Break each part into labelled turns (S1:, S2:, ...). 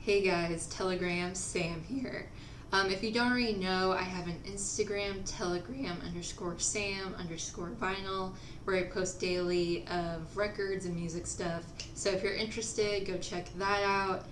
S1: Hey guys, Telegram Sam here. If you don't already know, I have an Instagram, telegram_Sam_vinyl, where I post daily of records and music stuff. So if you're interested, go check that out.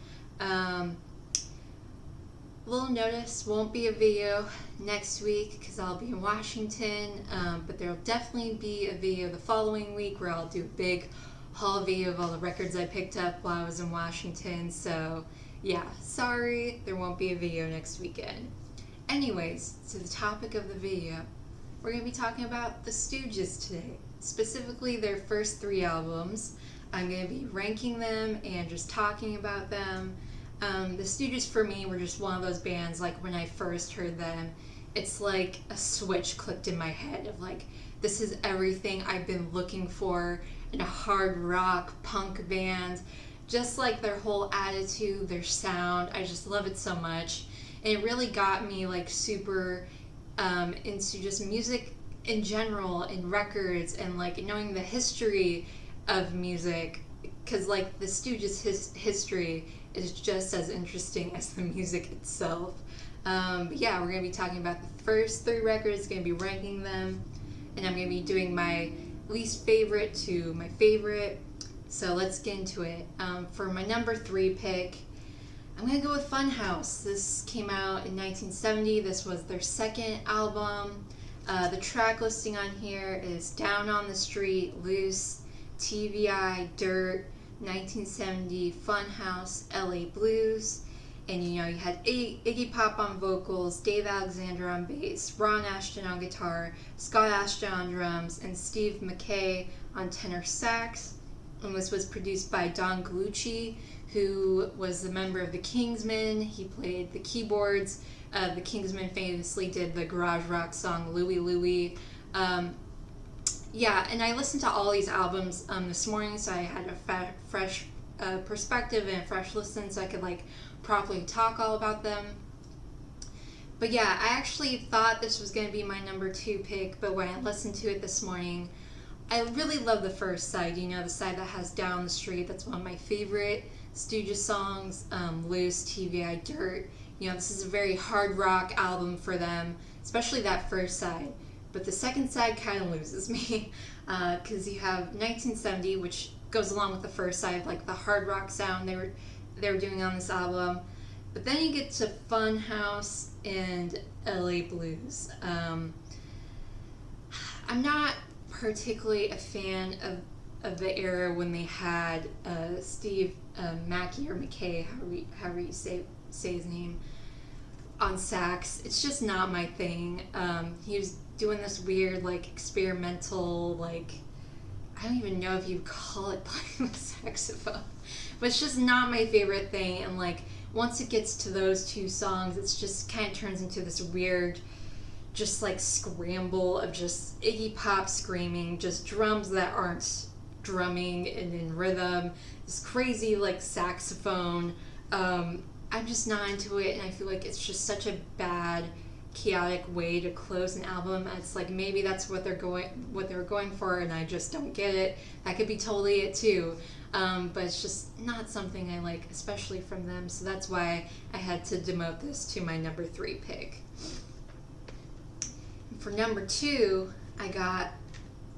S1: Little notice, won't be a video next week because I'll be in Washington, but there'll definitely be a video the following week where I'll do a big haul video of all the records I picked up while I was in Washington. So yeah, sorry there won't be a video next weekend. Anyways, to the topic of the video, we're going to be talking about the Stooges today, specifically their first 3 albums. I'm going to be ranking them and just talking about them. The Stooges for me were just one of those bands, like when I first heard them, it's like a switch clicked in my head of like, this is everything I've been looking for in a hard rock punk band. Just like their whole attitude, their sound, I just love it so much. And it really got me like super into just music in general and records and like knowing the history of music, because like the Stooges' history is just as interesting as the music itself. But yeah, we're going to be talking about the first 3 records, going to be ranking them, and I'm going to be doing my least favorite to my favorite. So let's get into it. For my number 3 pick, I'm going to go with Funhouse. This came out in 1970. This was their second album. The track listing on here is Down on the Street, Loose, TVI, Dirt, 1970, Funhouse, LA Blues. And you know, you had Iggy Pop on vocals, Dave Alexander on bass, Ron Ashton on guitar, Scott Ashton on drums, and Steve McKay on tenor sax. And this was produced by Don Gallucci, who was a member of the Kingsmen. He played the keyboards. The Kingsmen famously did the garage rock song Louie Louie. Yeah, and I listened to all these albums this morning, so I had a fresh perspective and a fresh listen, so I could like properly talk all about them. But yeah, I actually thought this was going to be my number 2 pick, but when I listened to it this morning, I really love the first side, you know, the side that has Down the Street. That's one of my favorite Stooges songs, Loose, TVI, Dirt. You know, this is a very hard rock album for them, especially that first side. But the second side kind of loses me, because you have 1970, which goes along with the first side, like the hard rock sound they were doing on this album. But then you get to Funhouse and LA Blues. I'm not particularly a fan of the era when they had Steve Mackey or McKay, however you say his name, on sax. It's just not my thing. He was doing this weird like experimental, like, I don't even know if you'd call it playing the saxophone, but it's just not my favorite thing. And like once it gets to those 2 songs, it's just kind of turns into this weird just like scramble of just Iggy Pop screaming, just drums that aren't drumming and in rhythm, this crazy like saxophone. I'm just not into it, and I feel like it's just such a bad, chaotic way to close an album. It's like maybe that's what they were going for, and I just don't get it. That could be totally it too. But it's just not something I like, especially from them. So that's why I had to demote this to my number 3 pick. For number 2, I got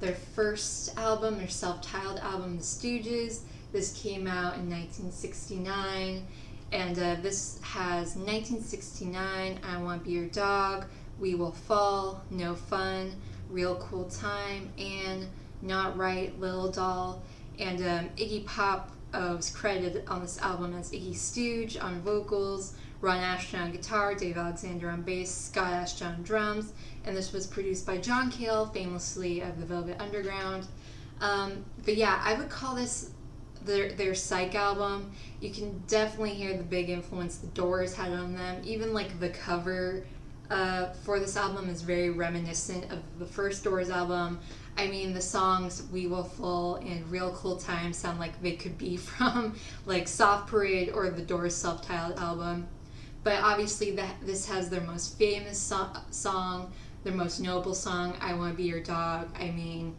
S1: their first album, their self-titled album, The Stooges. This came out in 1969, and this has 1969, I Want to Be Your Dog, We Will Fall, No Fun, Real Cool Time, and Not Right, Little Doll. And Iggy Pop was credited on this album as Iggy Stooge on vocals, Ron Ashton on guitar, Dave Alexander on bass, Scott Ashton on drums, and this was produced by John Cale, famously of the Velvet Underground. But yeah, I would call this their psych album. You can definitely hear the big influence the Doors had on them. Even like the cover for this album is very reminiscent of the first Doors album. I mean, the songs We Will Fall and Real Cool Time sound like they could be from like Soft Parade or the Doors self-titled album. But obviously this has their most famous song, their most noble song, I Want to Be Your Dog. I mean,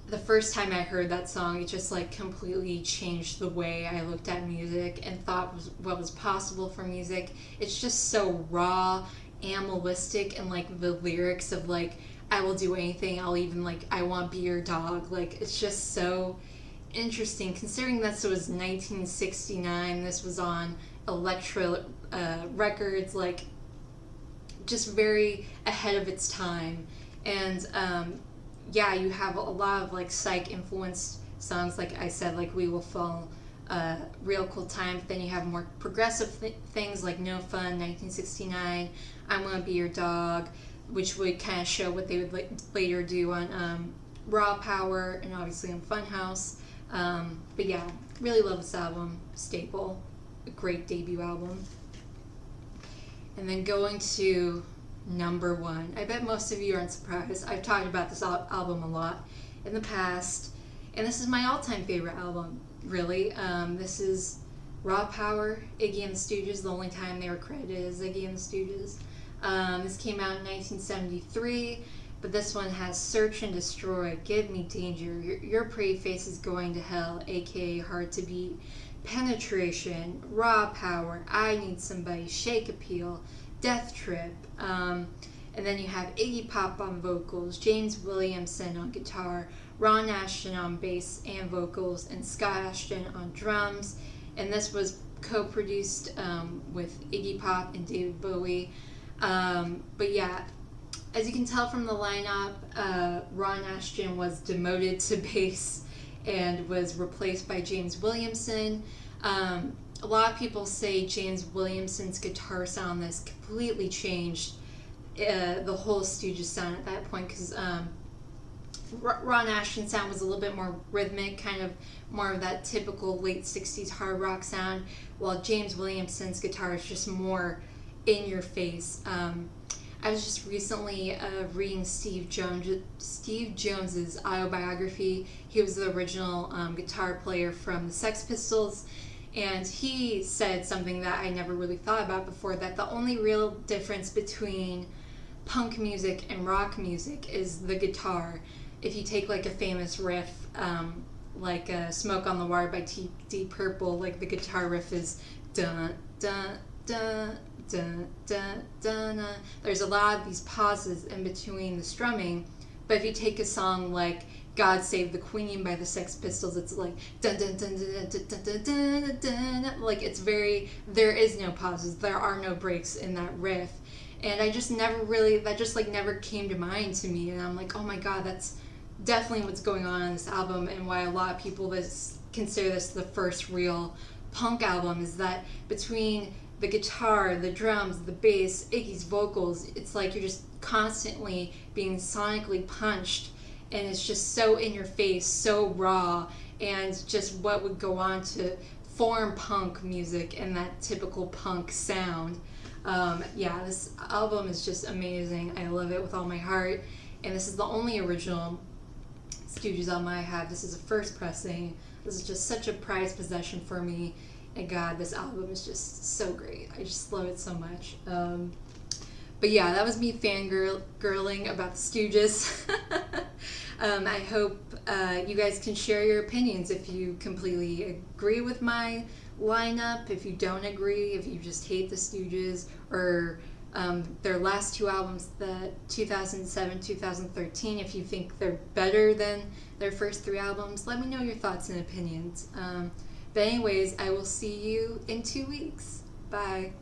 S1: the first time I heard that song, it just like completely changed the way I looked at music and thought was what was possible for music. It's just so raw, animalistic, and like the lyrics of like I will do anything. I'll even like I want to be your dog. Like it's just so interesting considering this was 1969. This was on Electra Records. Like just very ahead of its time. And yeah, you have a lot of like psych influenced songs, like I said, like We Will Fall, Real Cool Time. But then you have more progressive things like No Fun, 1969, I'm Gonna Be Your Dog, which would kind of show what they would later do on Raw Power and obviously on Funhouse. But yeah, really love this album. Staple, a great debut album. And then going to number one. I bet most of you aren't surprised. I've talked about this album a lot in the past, and this is my all-time favorite album, really. This is Raw Power, Iggy and the Stooges, the only time they were credited as Iggy and the Stooges. This came out in 1973, but this one has Search and Destroy, Give Me Danger, Your Pretty Face is Going to Hell, aka Hard to Beat, Penetration, Raw Power, I Need Somebody, Shake Appeal, Death Trip, and then you have Iggy Pop on vocals, James Williamson on guitar, Ron Ashton on bass and vocals, and Scott Ashton on drums. And this was co-produced with Iggy Pop and David Bowie. But yeah, as you can tell from the lineup, Ron Ashton was demoted to bass and was replaced by James Williamson. A lot of people say James Williamson's guitar sound on this completely changed the whole Stooges sound at that point, because Ron Ashton's sound was a little bit more rhythmic, kind of more of that typical late 60s hard rock sound, while James Williamson's guitar is just more in your face. I was just recently reading Steve Jones's autobiography. He was the original guitar player from the Sex Pistols, and he said something that I never really thought about before, that the only real difference between punk music and rock music is the guitar. If you take like a famous riff, like Smoke on the Water by Deep Purple, like the guitar riff is dun dun dun dun dun dun. There's a lot of these pauses in between the strumming, but if you take a song like God Save the Queen by the Sex Pistols, it's like dun dun dun dun dun dun dun dun dun. Like it's very, there is no pauses, there are no breaks in that riff, and I just never really, that just like never came to mind to me, and I'm like, oh my god, that's definitely what's going on this album, and why a lot of people consider this the first real punk album, is that between the guitar, the drums, the bass, Iggy's vocals, it's like you're just constantly being sonically punched, and it's just so in your face, so raw, and just what would go on to form punk music and that typical punk sound. Yeah, this album is just amazing. I love it with all my heart, and this is the only original Stooges album I have. This is a first pressing. This is just such a prized possession for me, and god, this album is just so great. I just love it so much. But yeah, that was me fangirling about the Stooges. I hope you guys can share your opinions if you completely agree with my lineup, if you don't agree, if you just hate the Stooges, or their last two albums, the 2007, 2013, if you think they're better than their first three albums. Let me know your thoughts and opinions. But anyways, I will see you in 2 weeks. Bye.